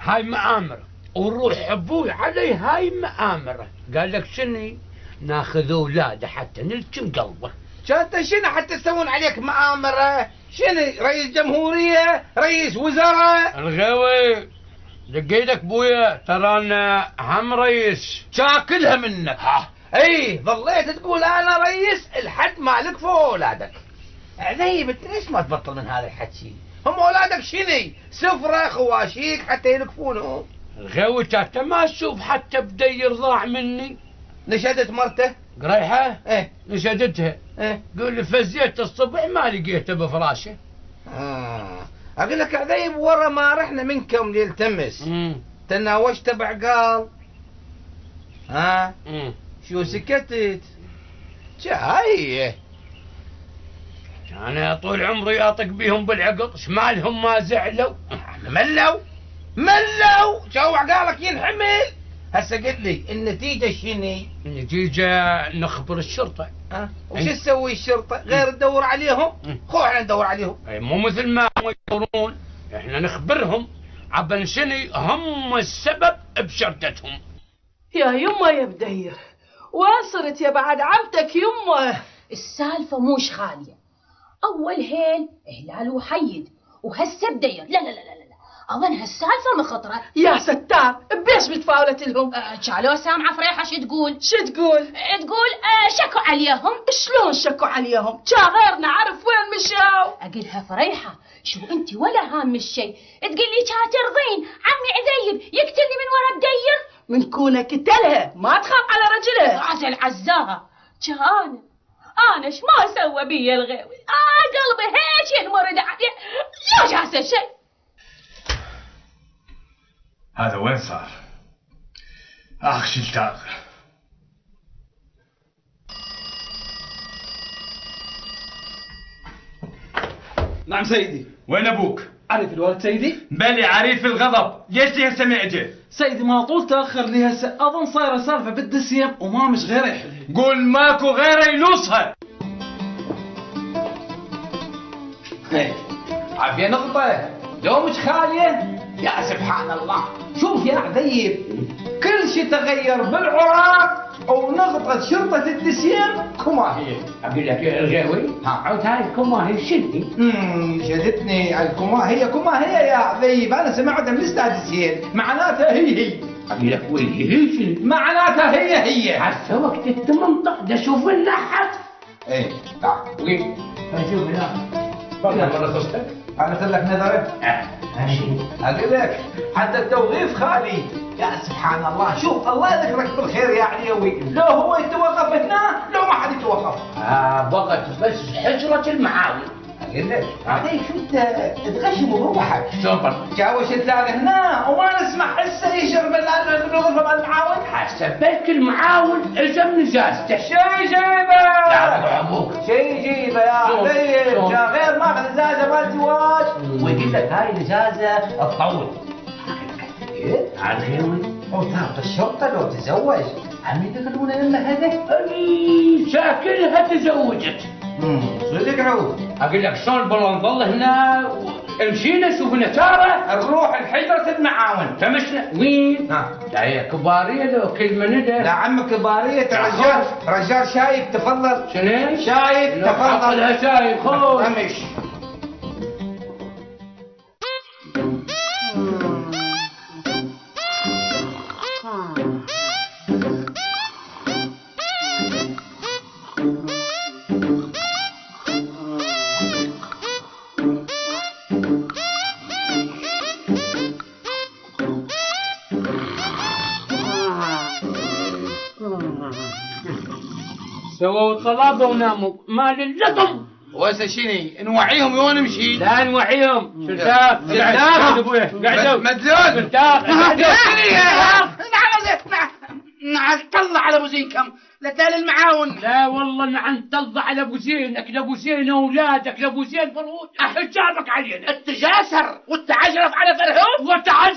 هاي مآمرة، وروح ابوي علي هاي مآمرة. قال لك شني؟ ناخذ اولاده حتى نلتم قلبه. انت شنو حتى تسوون عليك مآمرة؟ شنو رئيس جمهورية؟ رئيس وزراء؟ الغاوي دق ايدك بويا، ترى انا هم رئيس. شاكلها منك. اي ظليت تقول انا رئيس لحد ما لقفوا اولادك. عذيب انت ليش ما تبطل من هذا الحكي؟ هم اولادك شني؟ سفرة خواشيك حتى يلقفونهم. الغاوي انت ما تشوف حتى بدير ضاع مني. نشدت مرته؟ قريحة؟ ايه نشدتها. ايه قول لي فزيت الصبح ما لقيته بفراشه. اقول لك عذيب ورا ما رحنا منكم ليلتمس تناوشت بعقال. شو سكتت؟ جاي انا طول عمري اطق بيهم بالعقل، شمالهم ما زعلوا. ملوا شو عقالك ينحمل. هسه قل لي النتيجة شني؟ النتيجة نخبر الشرطة. وش تسوي الشرطة غير تدور عليهم؟ خو احنا ندور عليهم. مو مثل ما هم يدورون، احنا نخبرهم عبن شني هم السبب بشردتهم. يا يمه يا بدير، وين صرت يا بعد عمتك يمه؟ السالفة موش خالية. أول هيل هلال وحيد، وهسه بدير. لا لا لا لا لا، أظن هالسالفة مخطرة. يا ستار بيش بتفاولت لهم؟ شالوا سامعة فريحة شو تقول؟ تقول شكوا عليهم. شلون شكوا عليهم؟ جا غيرنا عرف وين مشاو. أقلها فريحة شو انت ولا هام الشي تقلي جا ترضين عمي عذيب يقتلني من ورا بدير؟ من كونه قتلها ما تخاف على رجله. عزل عزاها. جا انا ايش ما سوى بي الغاوي؟ قلبي هيك ينمرد عليه. ليش هسه شيء؟ هذا وين صار؟ شلتاغ. نعم سيدي. وين ابوك؟ عرف الولد سيدي؟ بلي عريف الغضب، ليش لي هسه ما اجى؟ سيدي ما طول تاخر لي هسه، اظن صايره سالفه بالدسيم وما مش غيره يحلها. قول ماكو غيره يلوصها. عافية نقطة لو مش خالية. يا سبحان الله، شوف يا عذيب كل شيء تغير بالعراق ونقطة شرطة الدسيم كما هي. اقول لك يا الغاوي عود هاي كما هي شدني. شدتني الكما هي كما هي يا عذيب. انا سمعتها من الاستاذ زين معناتها هي. اقول لك وين هي شنو؟ معناتها هي. هسه وقت التمنطق ده شوف اللحظ. ايه تعال وين؟ شوف لا والله مرة صدق عرفت لك نظرة؟ اقول لك حتى التوظيف خالي. يا سبحان الله، شوف الله يذكرك بالخير يا عليوي. لو هو يتوقف هنا لو ما حد يتوقف. بقت بس حجرة المعاون. اقول لك هذيك شو انت تغشم بروحك. سوبر جاوش تلاقي هنا وما نسمع حسه يشرب بالغرفه مال المعاون. حسب بالك المعاون الزم نجازته. شي جيبه؟ لا ابوك شي جيبه يا حبيب. غير ماخذ ازازه مال زواج ويقول لك هاي الازازه تطول. على الغاوي وتعرف الشرطه لو تزوج هم يدخلون لنا هذا. شاكلها تزوجت. صدق عود. اقول لك شلون بالله نظل هنا مشينا شوفنا شاره نروح لحجره المعاون. فمشنا وين؟ لا هي كباريه لو كلمه ندى. لا عم كباريه رجال شايب تفضل. شنو؟ شايب تفضل. لها شايب خذ. امش. سووا صلابه وناموا مال اللطم. وهسه شني نوعيهم وين نمشي؟ لا نوعيهم. شلتاف شلتاف ابويا قعدوا مدلول شلتاف نعم طلع على ابو زينكم لدال المعاون. لا والله نعم طلع على ابو زينك لابو زين اولادك لابو زين فرود حجابك علينا. التجاسر والتعجرف على فرهود وتعجرف